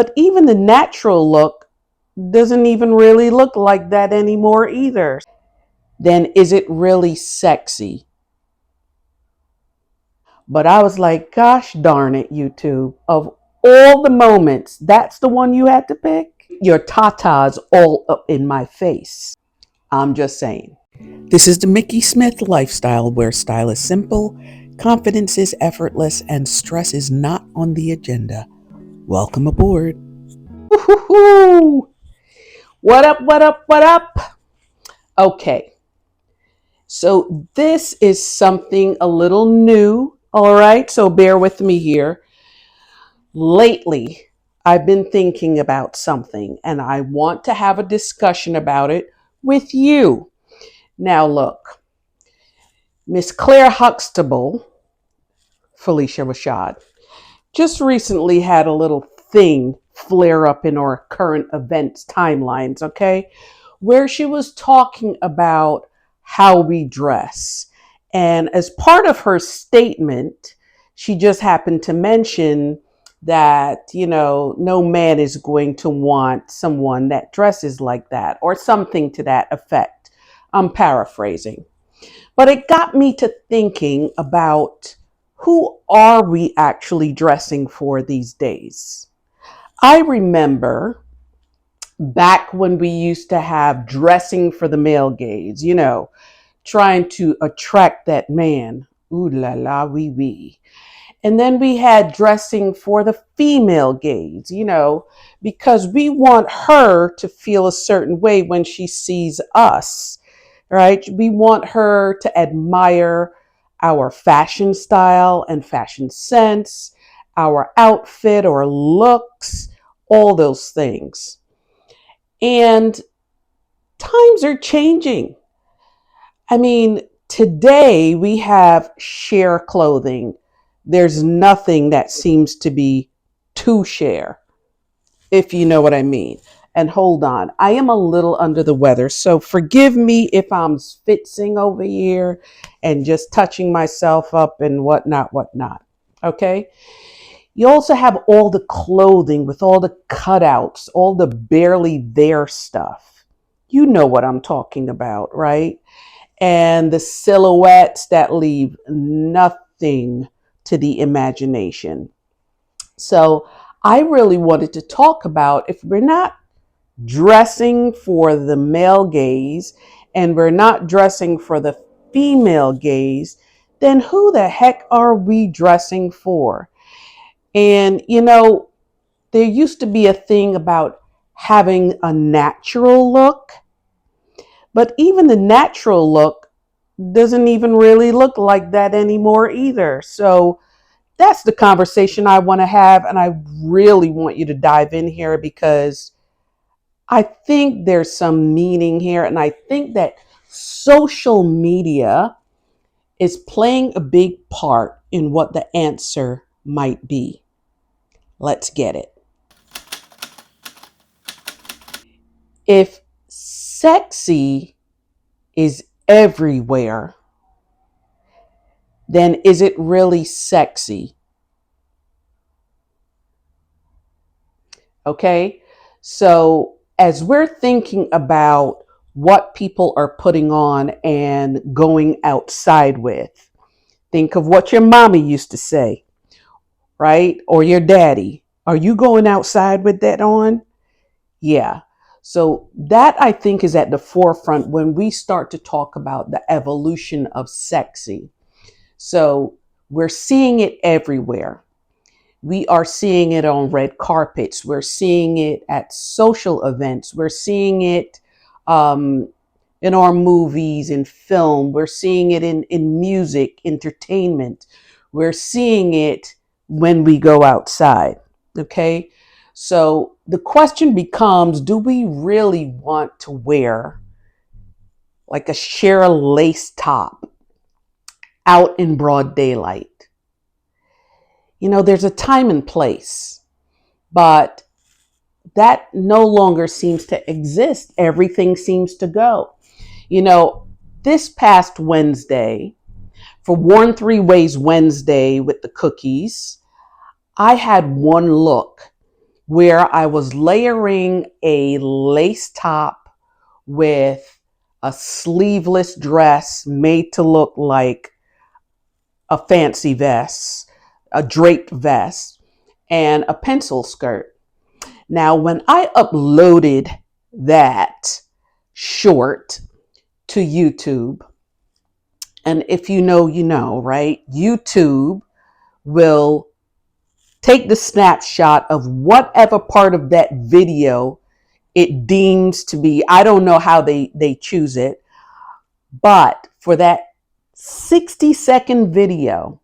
But even the natural look doesn't even really look like that anymore either. Then is it really sexy? But I was like, gosh darn it, YouTube. Of all the moments, that's the one you had to pick? Your tatas all up in my face. I'm just saying. This is the Mickey Smith lifestyle where style is simple, confidence is effortless, and stress is not on the agenda. Welcome aboard. Woo-hoo-hoo. What up, what up, what up? Okay, so this is something a little new. All right, so bear with me here. Lately, I've been thinking about something and I want to have a discussion about it with you. Now, look, Miss Claire Huxtable, Phylicia Rashad, just recently had a little thing flare up in our current events timelines, okay, where she was talking about how we dress. And as part of her statement, she just happened to mention that, no man is going to want someone that dresses like that or something to that effect. I'm paraphrasing. But it got me to thinking about who are we actually dressing for these days? I remember back when we used to have dressing for the male gaze, trying to attract that man. Ooh la la wee wee. And then we had dressing for the female gaze, because we want her to feel a certain way when she sees us, right? We want her to admire our fashion style and fashion sense, our outfit or looks, all those things. And times are changing. I mean, today we have share clothing. There's nothing that seems to be to share, if you know what I mean. And hold on, I am a little under the weather, so forgive me if I'm spitzing over here and just touching myself up and whatnot, whatnot. Okay? You also have all the clothing with all the cutouts, all the barely there stuff. You know what I'm talking about, right? And the silhouettes that leave nothing to the imagination. So I really wanted to talk about if we're not dressing for the male gaze and we're not dressing for the female gaze, then who the heck are we dressing for? And, there used to be a thing about having a natural look, but even the natural look doesn't even really look like that anymore either. So that's the conversation I want to have. And I really want you to dive in here because I think there's some meaning here. And I think that social media is playing a big part in what the answer might be. Let's get it. If sexy is everywhere, then is it really sexy? Okay. So as we're thinking about what people are putting on and going outside with, think of what your mommy used to say, right? Or your daddy. Are you going outside with that on? Yeah. So that I think is at the forefront when we start to talk about the evolution of sexy. So we're seeing it everywhere. We are seeing it on red carpets. We're seeing it at social events. We're seeing it um, in our movies, in film. We're seeing it in music, entertainment. We're seeing it when we go outside. Okay. So the question becomes, do we really want to wear like a sheer lace top out in broad daylight? There's a time and place, but that no longer seems to exist. Everything seems to go. You know, this past Wednesday, for Worn Three Ways Wednesday with the cookies, I had one look where I was layering a lace top with a sleeveless dress made to look like a fancy vest, a draped vest, and a pencil skirt. Now, when I uploaded that short to YouTube, and if you know, you know, right? YouTube will take the snapshot of whatever part of that video it deems to be. I don't know how they choose it, but for that 60-second video,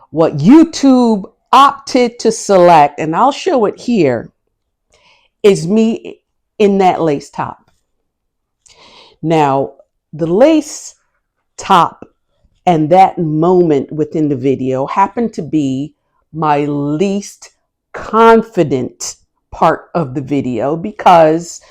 what YouTube opted to select, and I'll show it here, is me in that lace top. Now, the lace top and that moment within the video happened to be my least confident part of the video because,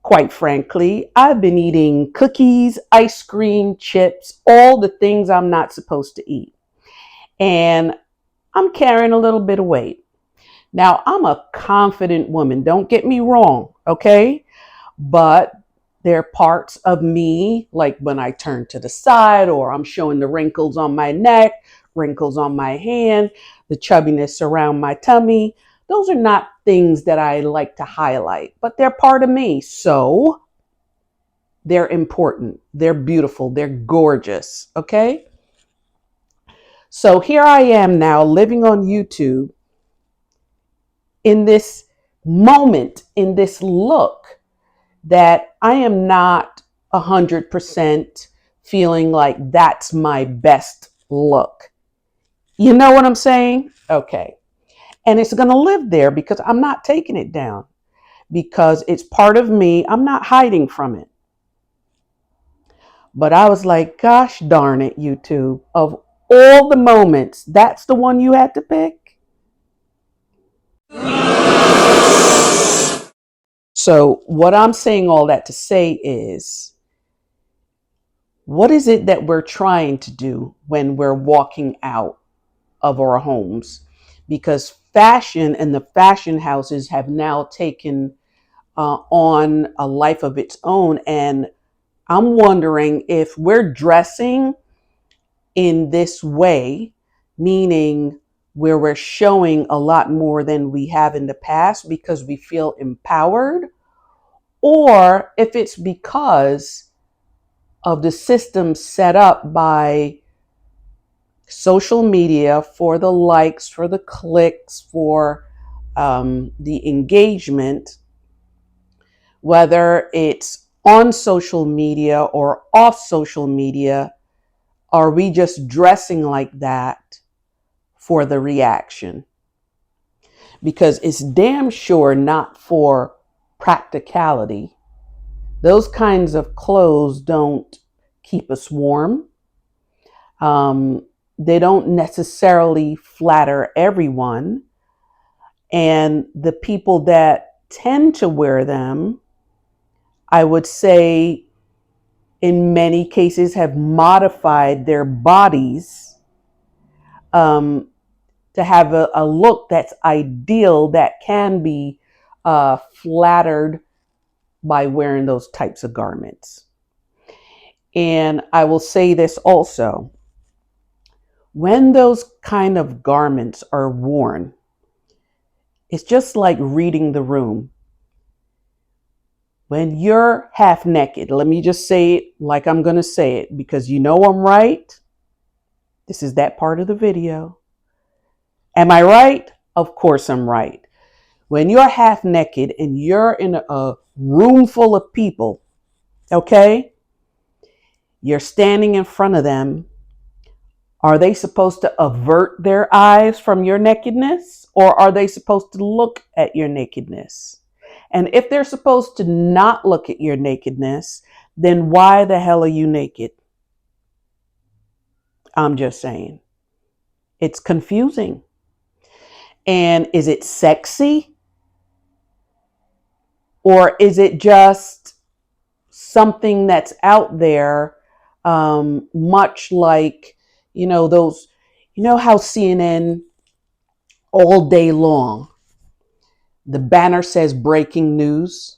quite frankly, I've been eating cookies, ice cream, chips, all the things I'm not supposed to eat. And I'm carrying a little bit of weight. Now, I'm a confident woman. Don't get me wrong, okay? But there are parts of me, like when I turn to the side or I'm showing the wrinkles on my neck, wrinkles on my hand, the chubbiness around my tummy. Those are not things that I like to highlight, but they're part of me. So they're important. They're beautiful. They're gorgeous. Okay. So here I am now living on YouTube in this moment, in this look that I am not 100% feeling like that's my best look. You know what I'm saying? Okay. And it's going to live there because I'm not taking it down because it's part of me. I'm not hiding from it. But I was like, gosh darn it, YouTube. Of all the moments, that's the one you had to pick. So what I'm saying all that to say is, what is it that we're trying to do when we're walking out of our homes? Because fashion and the fashion houses have now taken on a life of its own. And I'm wondering if we're dressing in this way, meaning where we're showing a lot more than we have in the past because we feel empowered, or if it's because of the system set up by social media for the likes, for the clicks, for the engagement, whether it's on social media or off social media. Are we just dressing like that for the reaction? Because it's damn sure not for practicality. Those kinds of clothes don't keep us warm. They don't necessarily flatter everyone. And the people that tend to wear them, I would say, in many cases, have modified their bodies to have a look that's ideal, that can be flattered by wearing those types of garments. And I will say this also. When those kind of garments are worn, it's just like reading the room. When you're half naked, let me just say it like I'm going to say it because you know I'm right. This is that part of the video. Am I right? Of course I'm right. When you're half naked and you're in a room full of people, okay, you're standing in front of them. Are they supposed to avert their eyes from your nakedness, or are they supposed to look at your nakedness? And if they're supposed to not look at your nakedness, then why the hell are you naked? I'm just saying. It's confusing. And is it sexy? Or is it just something that's out there, much like, those, how CNN all day long The banner says breaking news,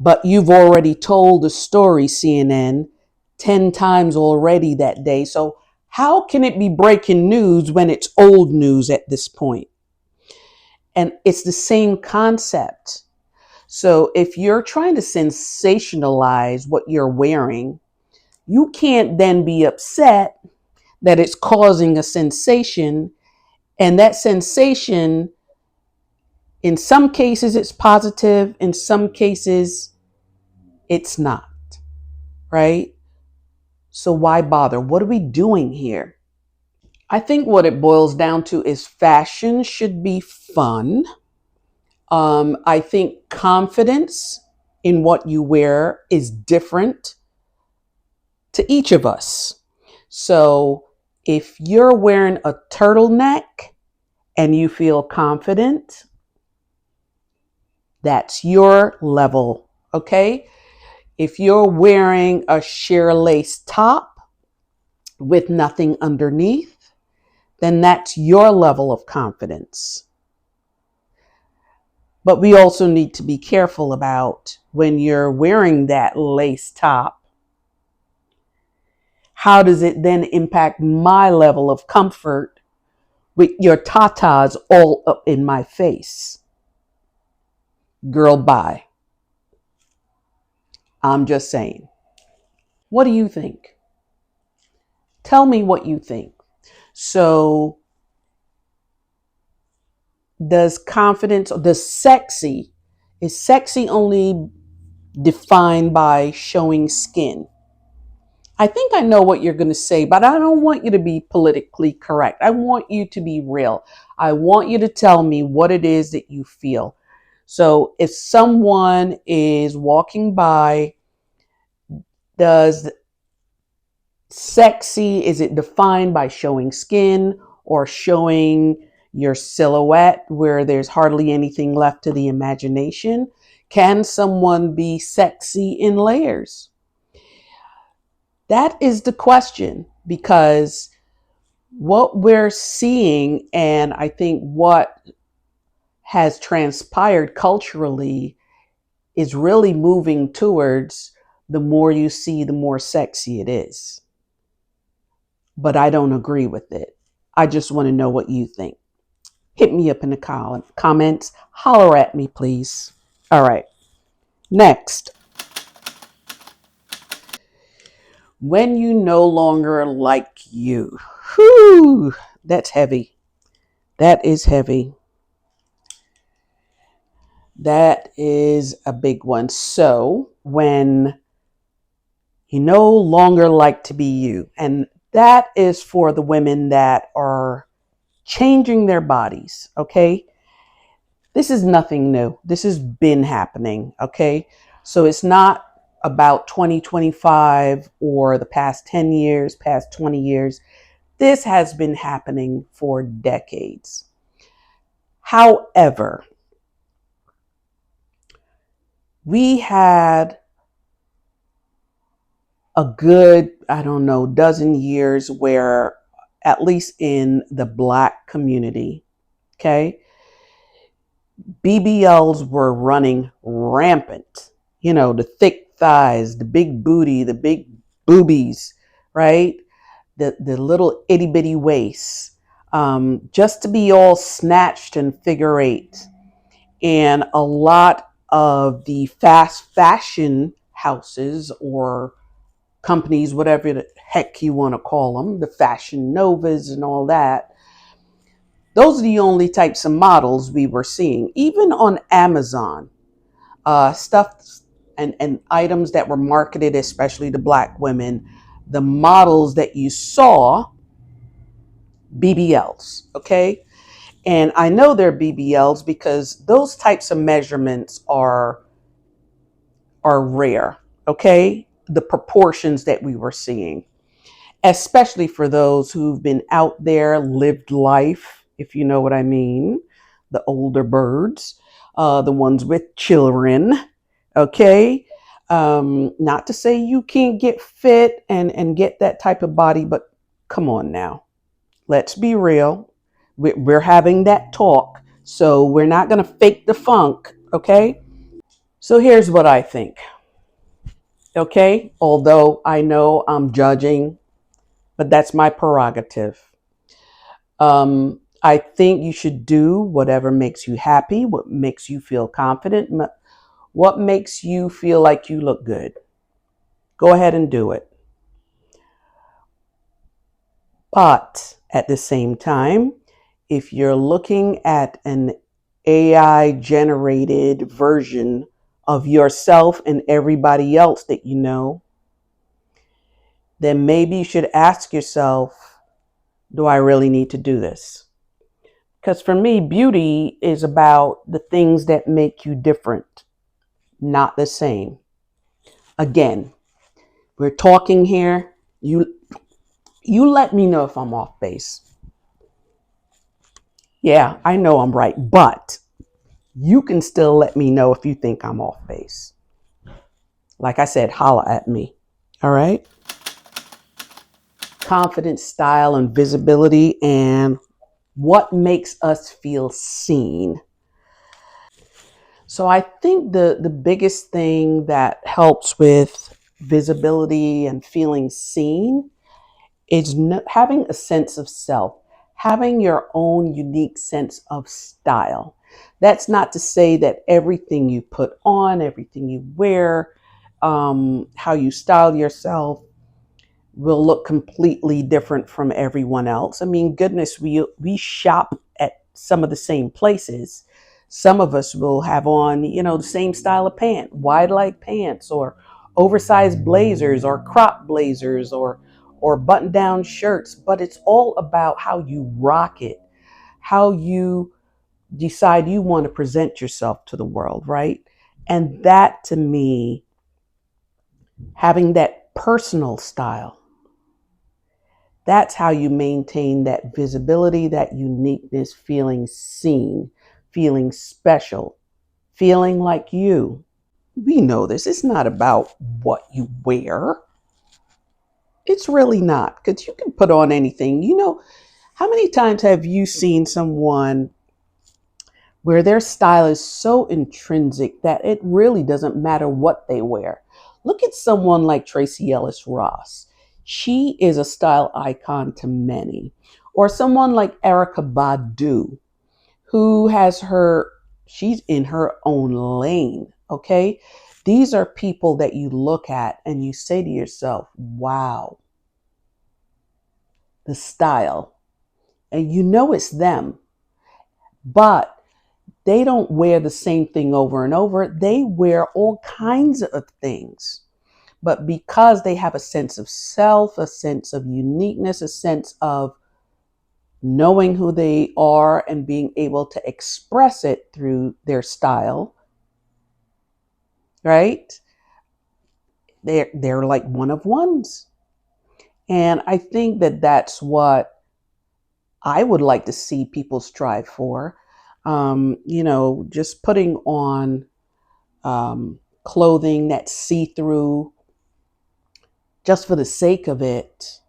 but you've already told the story, CNN, 10 times already that day. So how can it be breaking news when it's old news at this point? And it's the same concept. So if you're trying to sensationalize what you're wearing, you can't then be upset that it's causing a sensation. And that sensation, in some cases, it's positive. In some cases, it's not, right? So why bother? What are we doing here? I think what it boils down to is fashion should be fun. I think confidence in what you wear is different to each of us. So if you're wearing a turtleneck and you feel confident, that's your level, okay? If you're wearing a sheer lace top with nothing underneath, then that's your level of confidence. But we also need to be careful about when you're wearing that lace top, how does it then impact my level of comfort with your tatas all up in my face? Girl, bye. I'm just saying. What do you think? Tell me what you think. So, does confidence, is sexy only defined by showing skin? I think I know what you're going to say, but I don't want you to be politically correct. I want you to be real. I want you to tell me what it is that you feel. So if someone is walking by, does sexy, is it defined by showing skin or showing your silhouette where there's hardly anything left to the imagination? Can someone be sexy in layers? That is the question, because what we're seeing, and I think what has transpired culturally, is really moving towards the more you see, the more sexy it is. But I don't agree with it. I just want to know what you think. Hit me up in the comments. Holler at me, please. All right. Next, when you no longer like you. Whew, that's heavy. That is heavy. That is a big one. So when you no longer like to be you, and that is for the women that are changing their bodies, okay? This is nothing new. This has been happening, okay? So it's not about 2025 or the past 10 years, past 20 years. This has been happening for decades. However, we had a good, I don't know, dozen years where, at least in the Black community, okay, BBLs were running rampant. You know, the thick thighs, the big booty, the big boobies, right? The little itty bitty waists, just to be all snatched and figure eight. And a lot of the fast fashion houses or companies, whatever the heck you want to call them, the Fashion Novas and all that, those are the only types of models we were seeing. Even on Amazon, stuff and items that were marketed, especially to Black women, the models that you saw, BBLs, okay? And I know they're BBLs because those types of measurements are rare, okay? The proportions that we were seeing, especially for those who've been out there, lived life, if you know what I mean, the older birds, the ones with children, okay? Not to say you can't get fit and get that type of body, but come on now. Let's be real. We're having that talk So we're not going to fake the funk, okay? So here's what I think, okay? Although I know I'm judging, but that's my prerogative. I think you should do whatever makes you happy, what makes you feel confident, what makes you feel like you look good. Go ahead and do it. But at the same time, if you're looking at an AI generated version of yourself and everybody else that you know, then maybe you should ask yourself, do I really need to do this? Because for me, beauty is about the things that make you different, not the same. Again, we're talking here. You let me know if I'm off base. Yeah, I know I'm right, but you can still let me know if you think I'm off base. Like I said, holla at me. All right. Confidence, style, and visibility, and what makes us feel seen. So I think the biggest thing that helps with visibility and feeling seen is having a sense of self, having your own unique sense of style. That's not to say that everything you put on, everything you wear, how you style yourself will look completely different from everyone else. I mean, goodness, we shop at some of the same places. Some of us will have on, the same style of pant, wide leg pants, or oversized blazers, or crop blazers, or button down shirts. But it's all about how you rock it, how you decide you want to present yourself to the world, right? And that, to me, having that personal style, that's how you maintain that visibility, that uniqueness, feeling seen, feeling special, feeling like you. We know this. It's not about what you wear. It's really not, because you can put on anything. How many times have you seen someone where their style is so intrinsic that it really doesn't matter what they wear? Look at someone like Tracee Ellis Ross. She is a style icon to many. Or someone like Erykah Badu, who she's in her own lane, okay? These are people that you look at and you say to yourself, wow, the style. And you know it's them, but they don't wear the same thing over and over. They wear all kinds of things. But because they have a sense of self, a sense of uniqueness, a sense of knowing who they are and being able to express it through their style, right? They're like one of ones. And I think that that's what I would like to see people strive for. Just putting on clothing that's see-through just for the sake of it,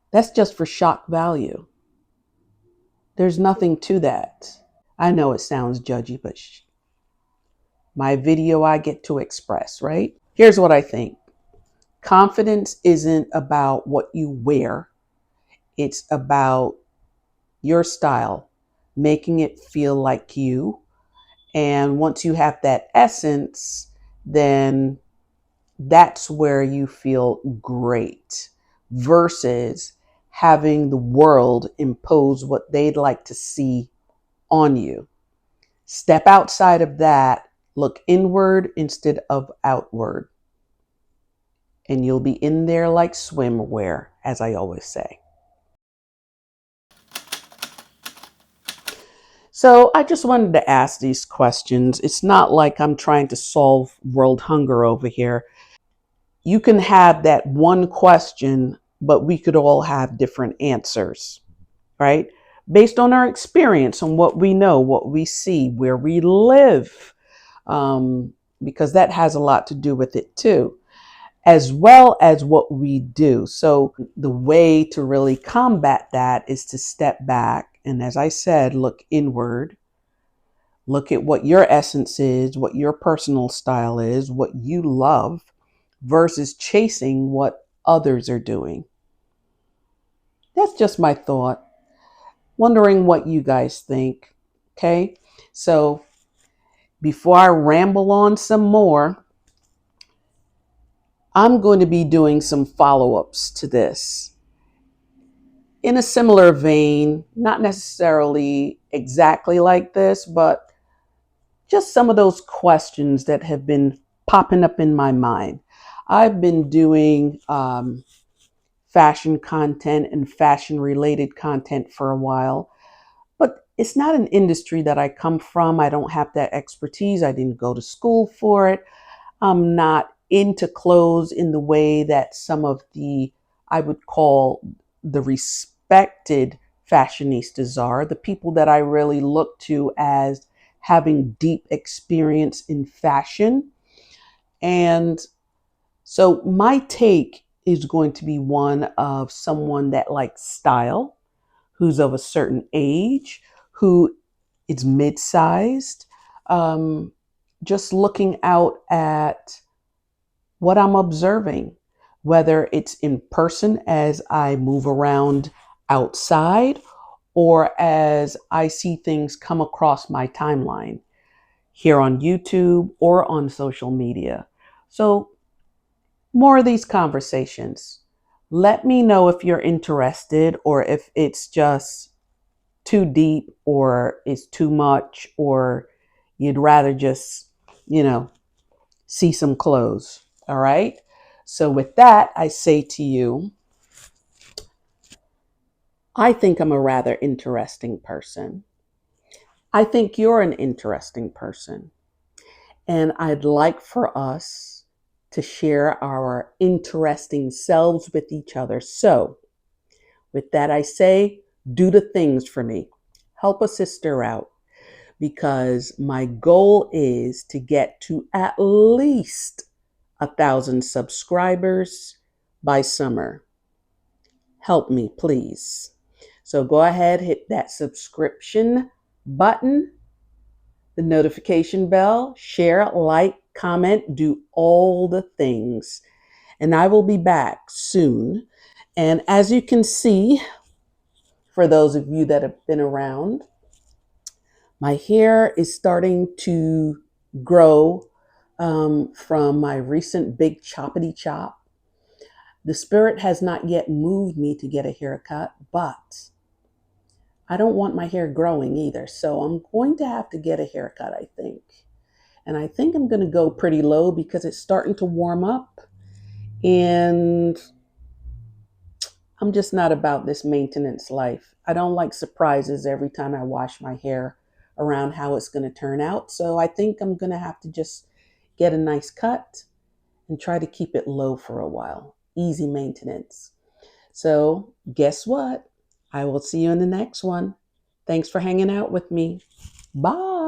that's just for shock value. There's nothing to that. I know it sounds judgy, but my video I get to express, right? Here's what I think. Confidence isn't about what you wear. It's about your style, making it feel like you. And once you have that essence, then that's where you feel great versus having the world impose what they'd like to see on you. Step outside of that, look inward instead of outward, and you'll be in there like swimwear, as I always say. So I just wanted to ask these questions. It's not like I'm trying to solve world hunger over here. You can have that one question, but we could all have different answers, right? Based on our experience, on what we know, what we see, where we live, because that has a lot to do with it too, as well as what we do. So the way to really combat that is to step back And as I said, look inward. Look at what your essence is, what your personal style is, what you love versus chasing what others are doing. That's just my thought. Wondering what you guys think. Okay. So before I ramble on some more, I'm going to be doing some follow ups to this in a similar vein, not necessarily exactly like this, but just some of those questions that have been popping up in my mind. I've been doing fashion content and fashion related content for a while, but it's not an industry that I come from. I don't have that expertise. I didn't go to school for it. I'm not into clothes in the way that some of the, I would call the respected fashionistas are, the people that I really look to as having deep experience in fashion. And so my take is going to be one of someone that likes style, who's of a certain age, who is mid-sized, just looking out at what I'm observing, whether it's in person as I move around outside or as I see things come across my timeline here on YouTube or on social media. So, more of these conversations. Let me know if you're interested or if it's just too deep or it's too much or you'd rather just, you know, see some clothes. All right. So, with that, I say to you, I think I'm a rather interesting person. I think you're an interesting person. And I'd like for us to share our interesting selves with each other. So, with that, I say, do the things for me. Help a sister out because my goal is to get to at least 1,000 subscribers by summer. Help me, please. So go ahead, hit that subscription button, the notification bell, share, like, comment, do all the things. And I will be back soon. And as you can see, for those of you that have been around, my hair is starting to grow from my recent big choppity chop. The spirit has not yet moved me to get a haircut, but I don't want my hair growing either. So I'm going to have to get a haircut, I think. And I think I'm going to go pretty low because it's starting to warm up. And I'm just not about this maintenance life. I don't like surprises every time I wash my hair around how it's going to turn out. So I think I'm going to have to just get a nice cut and try to keep it low for a while. Easy maintenance. So guess what? I will see you in the next one. Thanks for hanging out with me. Bye.